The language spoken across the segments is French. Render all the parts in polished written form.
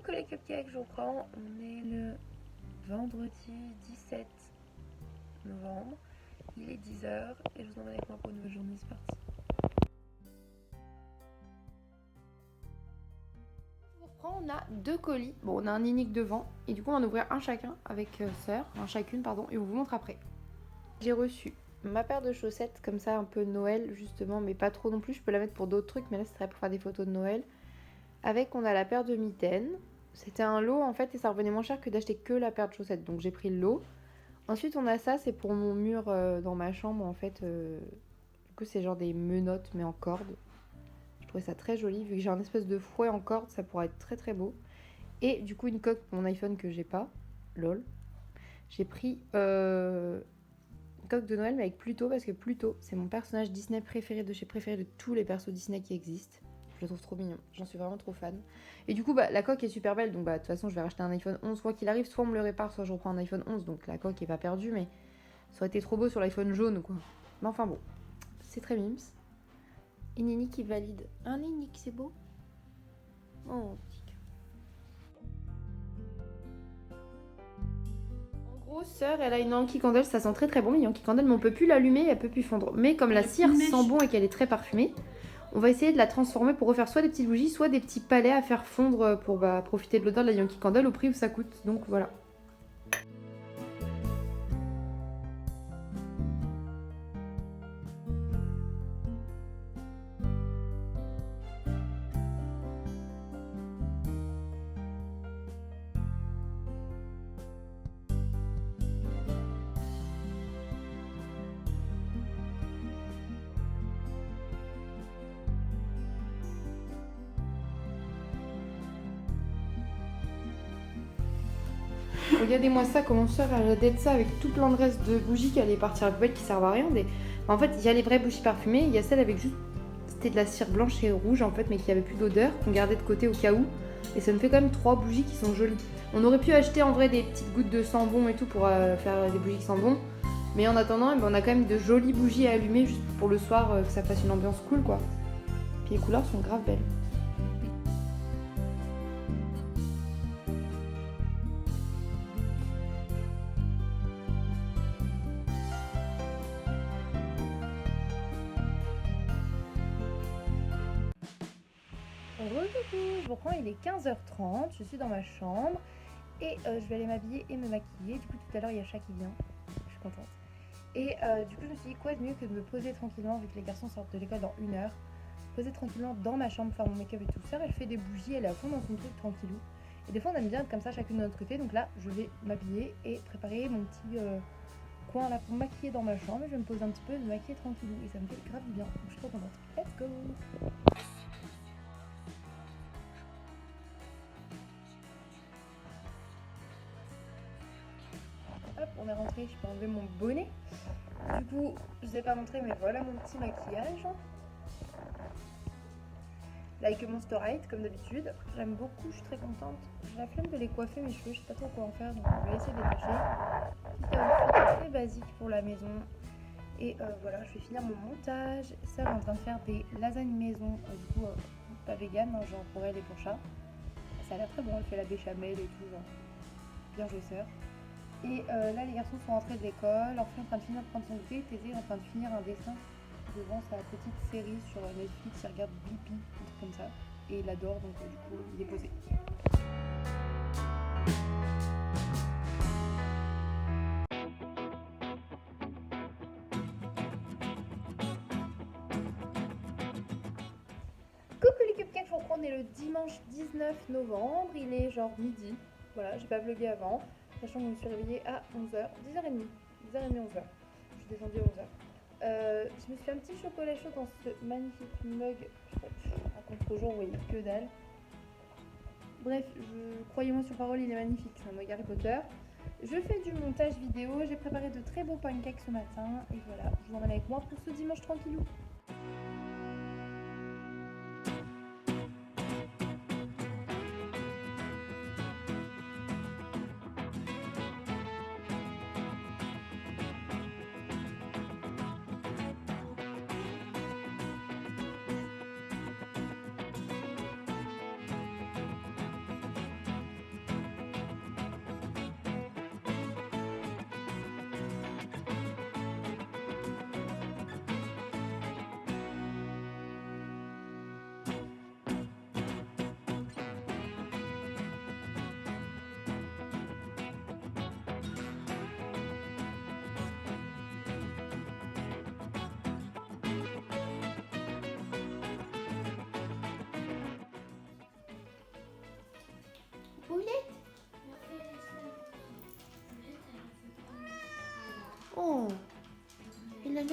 Coucou les cupcakes, je vous prends. On est le vendredi 17 novembre. Il est 10h et je vous emmène avec moi pour une nouvelle journée. C'est parti. Je vous reprends, on a 2 colis. Bon, on a un unique devant et du coup on va en ouvrir un chacun avec un chacune pardon, et on vous montre après. J'ai reçu ma paire de chaussettes comme ça un peu Noël justement, mais pas trop non plus. Je peux la mettre pour d'autres trucs, mais là c'est très pour faire des photos de Noël. Avec, on a la paire de mitaines. C'était un lot en fait et ça revenait moins cher que d'acheter que la paire de chaussettes. Donc j'ai pris le lot. Ensuite on a ça, c'est pour mon mur dans ma chambre en fait. Du coup c'est genre des menottes mais en corde. Je trouvais ça très joli. Vu que j'ai un espèce de fouet en corde, ça pourrait être très très beau. Et du coup une coque pour mon iPhone que j'ai pas. Lol. J'ai pris une coque de Noël mais avec Pluto parce que Pluto c'est mon personnage Disney préféré de chez préféré de tous les persos Disney qui existent. Je le trouve trop mignon, j'en suis vraiment trop fan. Et du coup, la coque est super belle, donc de toute façon, je vais racheter un iPhone 11 quoi qu'il arrive. Soit on me le répare, soit je reprends un iPhone 11, donc la coque est pas perdue, mais ça aurait été trop beau sur l'iPhone jaune, quoi. Mais enfin bon, c'est très mims. Et Nini qui valide. Un Nini, c'est beau. Oh, petit. En gros, sœur, elle a une Yankee Candle, ça sent très très bon, une Yankee Candle, mais on peut plus l'allumer, elle peut plus fondre. Mais comme la cire sent bon et qu'elle est très parfumée, on va essayer de la transformer pour refaire soit des petites bougies, soit des petits palets à faire fondre pour profiter de l'odeur de la Yankee Candle au prix où ça coûte. Donc voilà. Regardez-moi ça, comment sœur elle a d'être ça avec tout plein de restes de bougies qui allaient partir à la poubelle qui servent à rien. En fait, il y a les vraies bougies parfumées, il y a celles avec juste. C'était de la cire blanche et rouge en fait, mais qui avait plus d'odeur, qu'on gardait de côté au cas où. Et ça nous fait quand même 3 bougies qui sont jolies. On aurait pu acheter en vrai des petites gouttes de sambon et tout pour faire des bougies qui sentent bon. Mais en attendant, on a quand même de jolies bougies à allumer juste pour le soir, que ça fasse une ambiance cool quoi. Puis les couleurs sont grave belles. Je vous reprends, il est 15h30, je suis dans ma chambre et je vais aller m'habiller et me maquiller. Du coup tout à l'heure il y a Chat qui vient, je suis contente. Et du coup je me suis dit quoi de mieux que de me poser tranquillement vu que les garçons sortent de l'école dans 1 heure. Poser tranquillement dans ma chambre, faire mon make-up et tout ça. Elle fait des bougies, elle est à fond dans son truc tranquillou. Et des fois on aime bien être comme ça chacune de notre côté. Donc là je vais m'habiller et préparer mon petit coin là pour me maquiller dans ma chambre. Je vais me poser un petit peu, me maquiller tranquillou et ça me fait grave bien. Donc je suis trop contente. Let's go! Hop, on est rentré, je peux enlever mon bonnet. Du coup, je ne vous ai pas montré, mais voilà mon petit maquillage. Like Monsterite, comme d'habitude. J'aime beaucoup, je suis très contente. J'ai la flemme de les coiffer mes cheveux, je sais pas trop quoi en faire, donc on va essayer de les lâcher. Petit outfit très basique pour la maison. Et voilà, je vais finir mon montage. Ça, elle est en train de faire des lasagnes maison, du coup, pas vegan, hein, genre pour elle et pour chat. Ça a l'air très bon, elle fait la béchamel et tout, genre. Bien joué, sœur. Et là, les garçons sont rentrés de l'école, leur fille est en train de finir de prendre son goûter, Thésée est en train de finir un dessin devant sa petite série sur Netflix, il regarde Blippi, un truc comme ça, et il adore, donc du coup, il est posé. Coucou les cupcakes, je vous reprends, on est le dimanche 19 novembre, il est genre midi, voilà, j'ai pas vlogué avant, sachant que je me suis réveillée à 11h, 10h30, 10h30, 11h, je suis descendue à 11h. Je me suis fait un petit chocolat chaud dans ce magnifique mug. À contre-jour, vous voyez que dalle. Bref, croyez-moi sur parole, il est magnifique. C'est un mug Harry Potter. Je fais du montage vidéo. J'ai préparé de très beaux pancakes ce matin. Et voilà, je vous emmène avec moi pour ce dimanche tranquillou.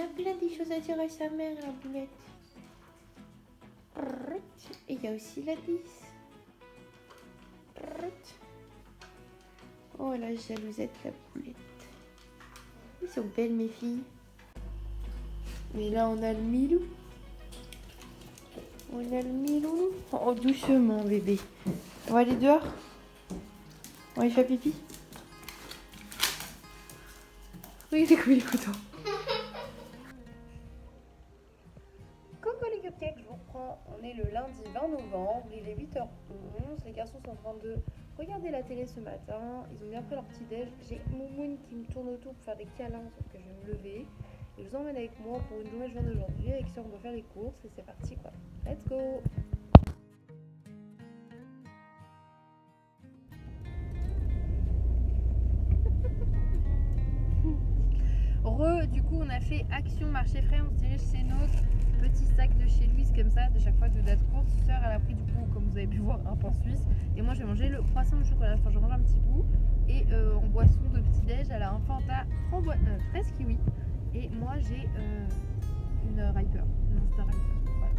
a plein de choses à dire à sa mère, la boulette. Et il y a aussi la 10. Oh la jalousette, la boulette. Ils sont belles mes filles. Mais là on a le Milou. On a le Milou. Oh doucement bébé. On va aller dehors. On va aller faire pipi. Regardez comme il est content. Coucou les cupcakes, je vous reprends. On est le lundi 20 novembre, il est 8h11. Les garçons sont en train de regarder la télé ce matin. Ils ont bien pris leur petit déj. J'ai Moumoune qui me tourne autour pour faire des câlins, sauf que je vais me lever. Et je vous emmène avec moi pour une journée de journée d'aujourd'hui. Avec ça, on va faire les courses et c'est parti quoi. Let's go! Du coup, on a fait action marché frais. On se dirige chez notre petit sac de chez Louise, comme ça, de chaque fois de date course. Sœur, elle a pris du coup, comme vous avez pu voir, un pain suisse. Et moi, je vais manger le croissant au chocolat. Enfin, je mange un petit bout. Et en boisson de petit-déj, elle a un Fanta fraise kiwi. Et moi, j'ai une Riper, une Monster Riper. Voilà.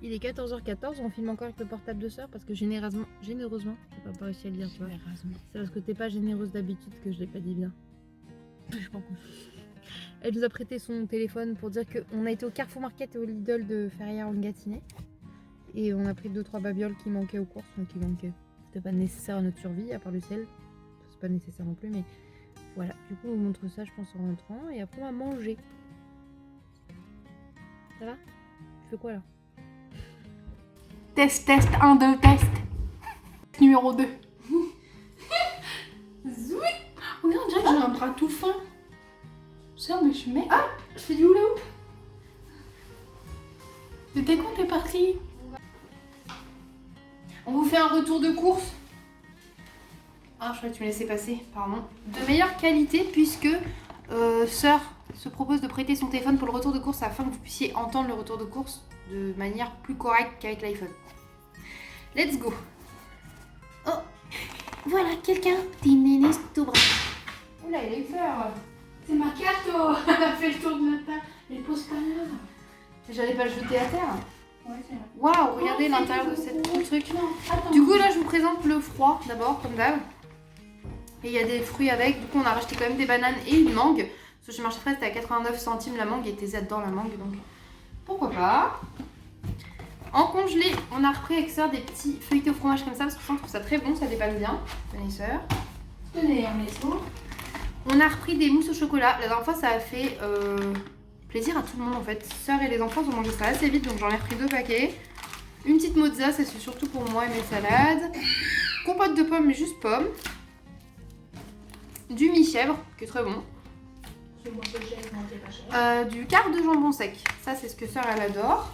Il est 14h14, on filme encore avec le portable de sœur parce que généreusement, j'ai pas réussi à le dire, tu vois. C'est parce que t'es pas généreuse d'habitude que je l'ai pas dit bien. Elle nous a prêté son téléphone pour dire qu'on a été au Carrefour Market et au Lidl de Ferrières en Gâtinais. Et on a pris 2-3 babioles qui manquaient aux courses, donc qui manquaient. C'était pas nécessaire à notre survie, à part le sel. C'est pas nécessaire non plus, mais voilà. Du coup, on vous montre ça, je pense, en rentrant. Et après, on va manger. Ça va? Tu fais quoi là? Test, 1, 2, test. Numéro 2. Zoui. Regarde, déjà, j'ai un bras tout fin. Ça, mais je mets. Ah, je fais du hula hoop. C'était quand t'es parti? On vous fait un retour de course. Ah, je crois que tu me laissais passer, pardon. De meilleure qualité, puisque sœur se propose de prêter son téléphone pour le retour de course afin que vous puissiez entendre le retour de course de manière plus correcte qu'avec l'iPhone. Let's go. Oh, voilà quelqu'un. Petit néné tout bras. Oula, il a eu peur. C'est ma cato. Elle a fait le tour de la table. Elle pose pas là. J'allais pas le jeter à terre. Ouais, c'est vrai. Waouh, regardez l'intérieur de cette truc. Non, attends. Du coup, là, je vous présente le froid d'abord, comme d'hab. Et il y a des fruits avec. Du coup, on a racheté quand même des bananes et une mangue. Parce que chez Marché Frais, c'était à 89 centimes la mangue et Tézé adore la mangue. Donc, pourquoi pas. En congelé, on a repris avec sœur des petits feuilletés au fromage comme ça parce que je trouve ça très bon, ça dépanne bien. Tenez sœur. Tenez, en maison. On a repris des mousses au chocolat. La dernière fois, ça a fait plaisir à tout le monde en fait. Sœur et les enfants ont mangé ça assez vite, donc j'en ai repris 2 paquets. Une petite mozza, ça c'est surtout pour moi et mes salades. Compote de pommes, mais juste pommes. Du mi-chèvre, qui est très bon. Du quart de jambon sec. Ça, c'est ce que sœur elle adore.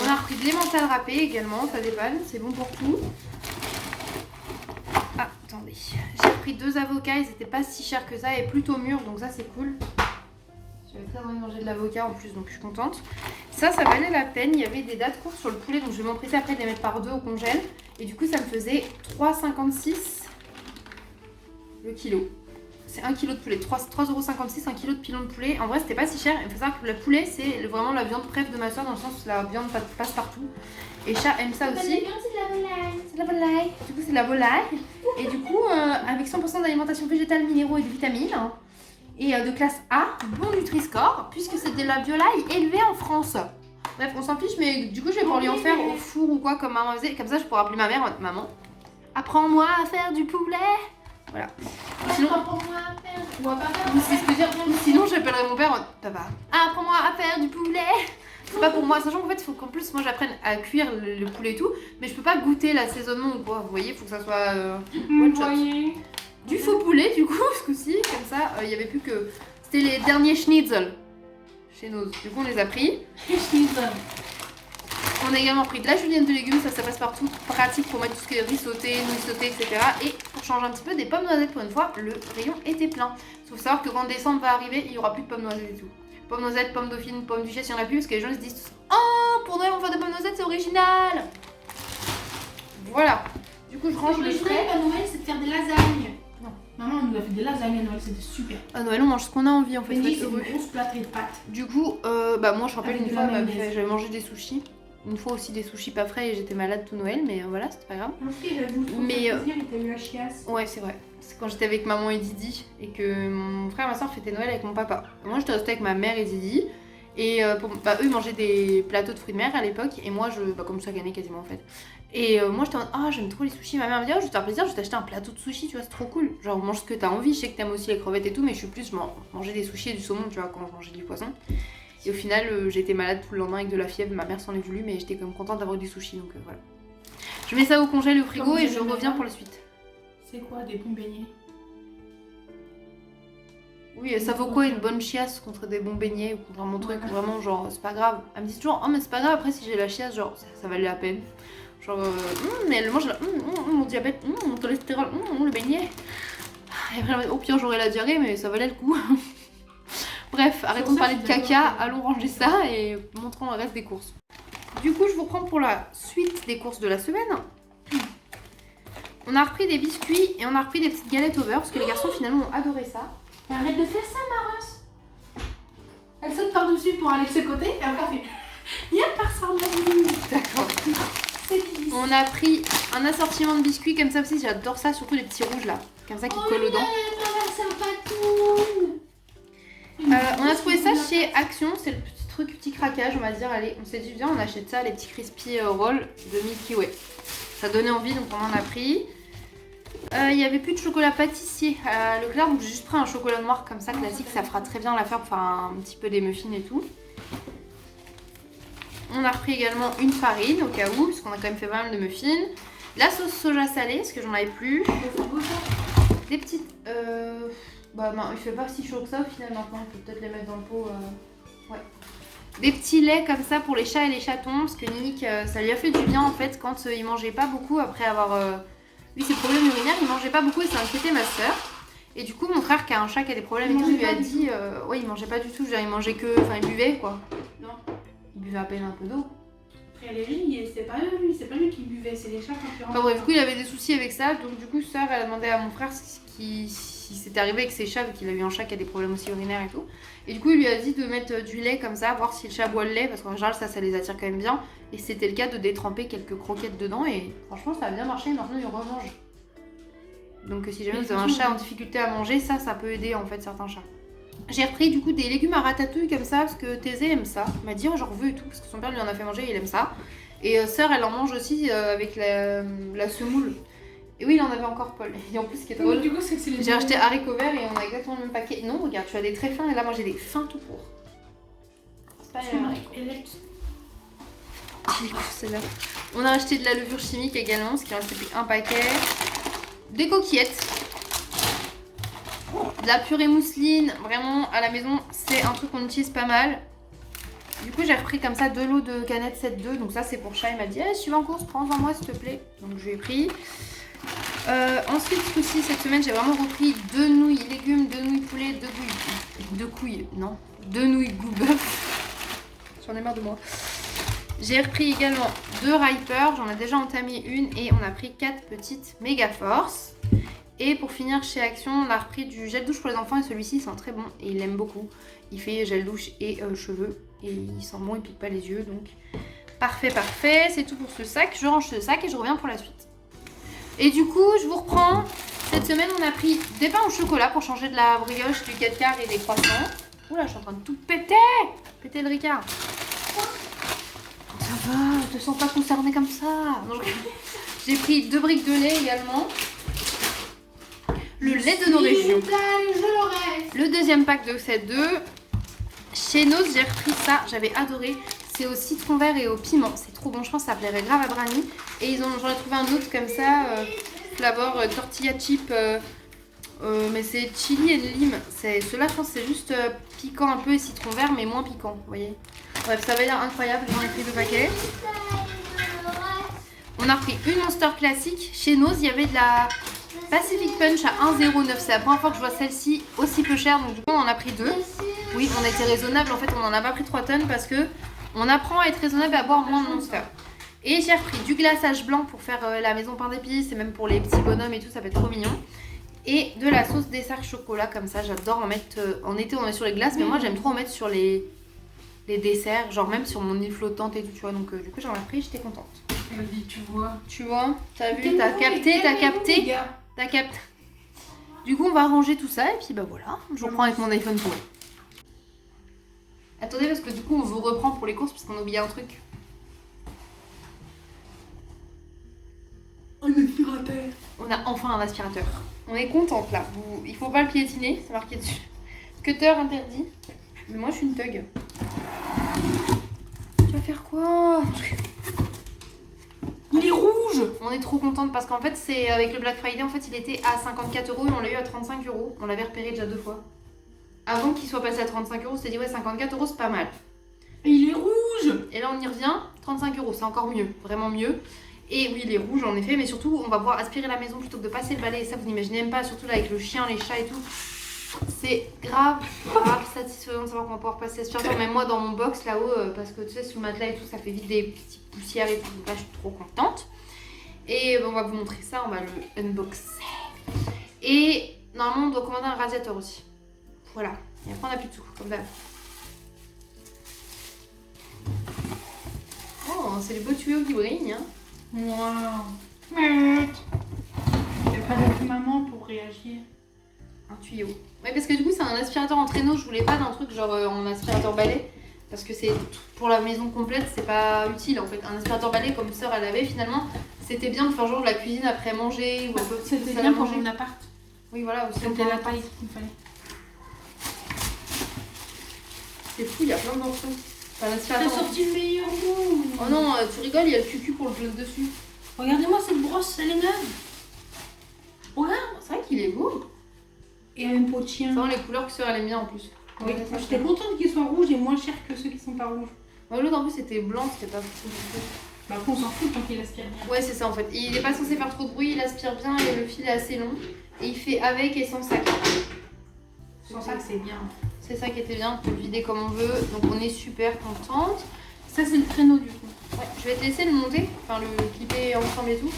On a repris de l'emmental râpé également, ça dépanne, c'est bon pour tout. Ah, attendez. J'ai repris 2 avocats, ils étaient pas si chers que ça et plutôt mûrs, donc ça c'est cool. J'avais très envie de manger de l'avocat en plus, donc je suis contente. Ça valait la peine. Il y avait des dates courtes sur le poulet, donc je vais m'empresser après de les mettre par 2 au congèle. Et du coup, ça me faisait 3,56 le kilo. C'est 1 kg de poulet, 3,56 €, 1 kg de pilon de poulet. En vrai, c'était pas si cher. Il faut savoir que le poulet, c'est vraiment la viande préf de ma soeur, dans le sens où la viande passe partout. Et chat aime ça aussi. C'est de la volaille. C'est de la volaille. Du coup, c'est de la volaille. Et du coup, avec 100% d'alimentation végétale, minéraux et de vitamines. Et de classe A, bon Nutri-Score, puisque c'est de la volaille élevée en France. Bref, on s'en fiche, mais du coup, je vais pouvoir lui en faire au four ou quoi, comme maman faisait. Comme ça, je pourrais appeler ma mère, maman, apprends-moi à faire du poulet. Voilà. Sinon, Apprends-moi à faire. On va pas faire. c'est ce que dire. Sinon, j'appellerai mon père, papa, apprends-moi à faire du poulet. c'est pas pour moi. Sachant qu'en fait, il faut qu'en plus, moi j'apprenne à cuire le poulet et tout. Mais je peux pas goûter l'assaisonnement ou quoi. Vous voyez, il faut que ça soit one shot. Du faux poulet, du coup, ce coup-ci. Comme ça, il y avait plus que. C'était les derniers schnitzel chez nous. Du coup, on les a pris. Schnitzel. On a également pris de la julienne de légumes, ça passe partout, pratique pour mettre tout ce qui est riz sauté, nouilles sautées, etc. Et pour changer un petit peu, des pommes noisettes pour une fois, le rayon était plein. Il faut savoir que quand décembre va arriver, il n'y aura plus de pommes noisettes et tout. Pommes noisettes, pommes dauphines, pommes duchesse, il n'y en a plus parce que les gens se disent oh, pour Noël on va faire des pommes noisettes, c'est original. Voilà. Du coup, je range les frais. À Noël, c'est de faire des lasagnes. Non, maman nous a fait des lasagnes à Noël, c'était super. À Noël, on mange ce qu'on a envie en fait. C'est une grosse plâtrée de pâtes. Du coup, moi je rappelle Avec une de fois, la mayonnaise. j'avais mangé des sushis. Une fois aussi des sushis pas frais et j'étais malade tout Noël, mais voilà, c'était pas grave. Mais t'as eu la chiasse. ouais, c'est vrai. C'est quand j'étais avec maman et Didi et que mon frère et ma soeur fêtaient Noël avec mon papa. Moi, j'étais restée avec ma mère et Didi. Et eux, ils mangeaient des plateaux de fruits de mer à l'époque. Et moi, comme chaque année quasiment en fait. Et moi, j'étais en mode, ah, j'aime trop les sushis. Ma mère me dit, oh, je vais te faire plaisir, je vais t'acheter un plateau de sushis, tu vois, c'est trop cool. Genre, mange ce que t'as envie. Je sais que t'aimes aussi les crevettes et tout, mais je suis plus manger des sushis et du saumon, tu vois, quand je mangeais du poisson. Et au final, j'ai été malade tout le lendemain avec de la fièvre. Ma mère s'en est voulu, mais j'étais quand même contente d'avoir du sushi, donc voilà. Je mets ça au congèle, au frigo, et je reviens pour la suite. C'est quoi des bons beignets? Oui, ça vaut quoi une bonne chiasse contre des bons beignets ou contre mon truc, vraiment, genre, c'est pas grave. Elle me dit toujours, oh, mais c'est pas grave, après, si j'ai la chiasse, genre, ça valait la peine. Genre, mais elle mange là, mon diabète, mon cholestérol, le beignet. Et après, au pire, j'aurais la diarrhée, mais ça valait le coup. Bref, arrêtons de parler de caca, allons ranger ça et montrons le reste des courses. Du coup, je vous reprends pour la suite des courses de la semaine. On a repris des biscuits et on a repris des petites galettes au beurre parce que les garçons finalement ont adoré ça. Arrête de faire ça, Maros. Elle saute par-dessus pour aller de ce côté et après elle fait viens par ça, D'accord. On a pris un assortiment de biscuits comme ça aussi, j'adore ça, surtout les petits rouges là, comme ça qui collent aux dents. On a trouvé ça chez Action, c'est le petit truc, petit craquage on va dire. Allez, on s'est dit viens on achète ça, les petits crispy rolls de Milky Way. Ça donnait envie donc on en a pris. Il n'y avait plus de chocolat pâtissier à Leclerc donc j'ai juste pris un chocolat noir comme ça classique, ça fera très bien l'affaire pour faire un petit peu des muffins et tout. On a repris également une farine au cas où, parce qu'on a quand même fait pas mal de muffins. La sauce soja salée, parce que j'en avais plus. Des petites... non, il fait pas si chaud que ça au final maintenant, on peut peut-être les mettre dans le pot. Ouais. Des petits laits comme ça pour les chats et les chatons, parce que Nick, ça lui a fait du bien en fait quand il mangeait pas beaucoup après avoir eu ses problèmes urinaires, il mangeait pas beaucoup et ça inquiétait ma soeur. Et du coup, mon frère qui a un chat qui a des problèmes et tout, lui a dit, ouais, il mangeait pas du tout, je veux dire, il mangeait que, enfin, il buvait quoi. Non. Il buvait à peine un peu d'eau. Après lui, c'est pas lui qui buvait, c'est les chats quand tu rentres. Enfin bref, du coup, il avait des soucis avec ça, donc du coup, sœur, elle a demandé à mon frère si c'était arrivé avec ses chats, vu qu'il a eu un chat qui a des problèmes aussi urinaires et tout. Et du coup, il lui a dit de mettre du lait comme ça, voir si le chat boit le lait, parce qu'en général, ça les attire quand même bien. Et c'était le cas de détremper quelques croquettes dedans, et franchement, ça a bien marché, maintenant il remange. Donc si jamais vous avez un chat en difficulté à manger, ça peut aider en fait certains chats. J'ai repris du coup des légumes à ratatouille comme ça, parce que Thésée aime ça. Il m'a dit, oh, j'en veux et tout, parce que son père lui en a fait manger et il aime ça. Et sœur, elle en mange aussi avec la semoule. Et oui, il en avait encore, Paul. Et en plus, ce qui est drôle, du coup, c'est que c'est les j'ai acheté haricots verts et on a exactement le même paquet. Non, regarde, tu as des très fins et là, moi j'ai des fins tout court. C'est pas celle-là. On a acheté de la levure chimique également, ce qui reste plus un paquet. Des coquillettes. De la purée mousseline, vraiment à la maison, c'est un truc qu'on utilise pas mal. Du coup, j'ai repris comme ça 2 lots de canettes 7-2. Donc ça, c'est pour chat. Il m'a dit, si tu vas en course, prends-en moi s'il te plaît. Donc je lui ai pris. Ensuite, ce coup-ci, cette semaine, j'ai vraiment repris 2 nouilles légumes, 2 nouilles poulet, 2 nouilles goût bœuf. J'en ai marre de moi. J'ai repris également 2 Riper. J'en ai déjà entamé une et on a pris 4 petites méga force. Et pour finir chez Action, on a repris du gel douche pour les enfants et celui-ci il sent très bon et il l'aime beaucoup. Il fait gel douche et cheveux et il sent bon, il pique pas les yeux donc parfait, c'est tout pour ce sac. Je range ce sac et je reviens pour la suite. Et du coup, je vous reprends. Cette semaine, on a pris des pains au chocolat pour changer de la brioche, du 4 quarts et des croissants. Oula, je suis en train de tout péter le Ricard. Ça va, je te sens pas concernée comme ça. Donc, j'ai pris 2 briques de lait également. Le lait de nos régions. Le deuxième pack de ces 2. Chez Nose, j'ai repris ça. J'avais adoré. C'est au citron vert et au piment. C'est trop bon, je pense que ça plairait grave à Brani. Et j'en ai trouvé un autre comme ça, flavor tortilla chip. Mais c'est chili et lime. Ceux-là, je pense que c'est juste piquant un peu et citron vert, mais moins piquant, vous voyez. Bref, ça va l'air incroyable. J'en ai pris 2 paquets. On a repris une Monster classique. Chez Noz, il y avait de la Pacific Punch à 1,09. C'est la première fois que je vois celle-ci aussi peu chère. Donc du coup, on en a pris 2. Oui, on a été raisonnable. En fait, on n'en a pas pris 3 tonnes parce que on apprend à être raisonnable et à boire moins de Monster. Et j'ai repris du glaçage blanc pour faire la maison pain d'épices et même pour les petits bonhommes et tout. Ça fait trop mignon. Et de la sauce dessert chocolat comme ça. J'adore en mettre. En été, on met sur les glaces. Mais moi, j'aime trop en mettre sur les desserts. Genre même sur mon île flottante et tout, tu vois. Donc du coup, j'en ai pris. J'étais contente. Vas-y, tu vois. Tu vois, t'as vu, t'as capté. Du coup, on va ranger tout ça et puis bah voilà, je reprends avec mon iPhone pour eux. Attendez, parce que du coup, on vous reprend pour les courses parce qu'on a oublié un truc. Un aspirateur. On a enfin un aspirateur. On est contente là. Il faut pas le piétiner, c'est marqué dessus. Cutter interdit. Mais moi, je suis une thug. Tu vas faire quoi? Il est rouge. On est trop contente parce qu'en fait, c'est avec le Black Friday, en fait, il était à 54 € et on l'a eu à 35 €. On l'avait repéré déjà 2 fois. Avant qu'il soit passé à 35 €, on s'était dit ouais, 54 € c'est pas mal. Et il est rouge. Et là, on y revient, 35 €, c'est encore mieux, vraiment mieux. Et oui, il est rouge en effet, mais surtout, on va pouvoir aspirer la maison plutôt que de passer le balai. Et ça, vous n'imaginez même pas, surtout là avec le chien, les chats et tout. C'est grave satisfaisant de savoir qu'on va pouvoir passer l'aspirateur. Même moi dans mon box là-haut, parce que tu sais, sous le matelas et tout, ça fait vite des petites poussières et tout. Donc là, je suis trop contente. Et on va vous montrer ça, on va le unboxer. Et normalement, on doit commander un radiateur aussi. Voilà. Et après, on n'a plus de tout, comme d'hab. Oh, c'est les beaux tuyaux qui brillent, hein. Waouh. Il n'y a pas d'appeler maman pour réagir. Un tuyau. Ouais, parce que du coup, c'est un aspirateur en traîneau. Je voulais pas d'un truc genre en aspirateur balai. Parce que c'est pour la maison complète, c'est pas utile en fait. Un aspirateur balai comme sœur elle avait finalement, c'était bien de faire genre de la cuisine après manger ou un peu C'était bien pour mon appart. Oui, voilà, aussi. C'était la taille qu'il fallait. C'est fou, il y a plein d'enfants. C'est un T'as aspirateur. sorti le meilleur goût. Oh non, tu rigoles, il y a le cucu pour le bloc dessus. Regardez-moi cette brosse, elle est neuve. Regarde. C'est vrai qu'il est beau. Et un pot de chien. C'est vraiment les couleurs que sœur elle aime bien en plus. Oui, j'étais contente qu'il soit rouge et moins cher que ceux qui sont pas rouges. Ouais, l'autre en plus c'était blanc, c'était pas beaucoup. Bah après on s'en fout tant qu'il aspire bien. Ouais, c'est ça en fait. Il est pas censé faire trop de bruit, il aspire bien et le fil est assez long. Et il fait avec et sans sac. Sans ça que c'est bien. C'est ça qui était bien, on peut le vider comme on veut. Donc on est super contente. Ça c'est le traîneau du coup. Ouais, je vais te laisser le monter, enfin le clipper ensemble et tout.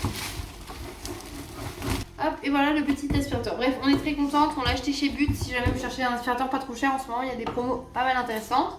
Hop, et voilà le petit aspirateur. Bref, on est très contente, on l'a acheté chez But. Si jamais vous cherchez un aspirateur pas trop cher en ce moment, il y a des promos pas mal intéressantes.